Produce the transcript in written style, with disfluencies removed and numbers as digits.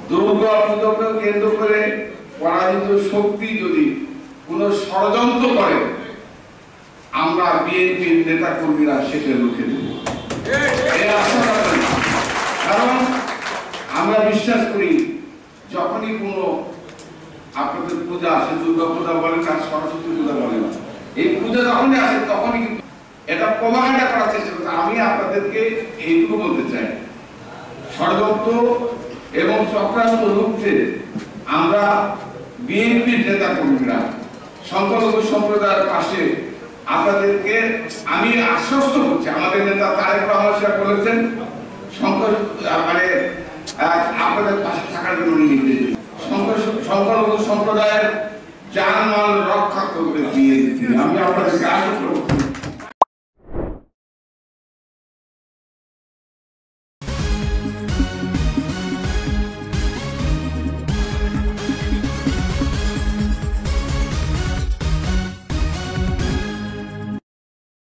দুর্গা পুজোকে কেন্দ্র করে পরাজিত শক্তি যদি কোনো ষড়যন্ত্র করে, আমরা বিএনপির নেতা কর্মীরা সেটা রুখে দেব। কারণ আমরা বিশ্বাস করি, যখনই কোনো আপনাদের পূজা আসে, দুর্গা পূজা বলেন আর সরস্বতী পূজা বলেন, এই পূজা যখনই আসে তখনই কিন্তু এটা প্রভাকাণ্ডা করার চেষ্টা করছে। আমি আপনাদেরকে এইটুকু বলতে চাই, ষড়যন্ত্র এবং চক্রান্ত রুখতে আমরা বিএনপির নেতা কর্মীরা সংখ্যালঘু সম্প্রদায়ের পাশে আপনাদেরকে আমি আশ্বস্ত করছি। আমাদের নেতা তারেক রহমান সাহেব বলেছেন মানে আপনাদের পাশে থাকার জন্য নির্দেশ, সংখ্যালঘু সম্প্রদায়ের জানমাল রক্ষা করবে বিএনপি। আমি আপনাদেরকে আশ্বস্ত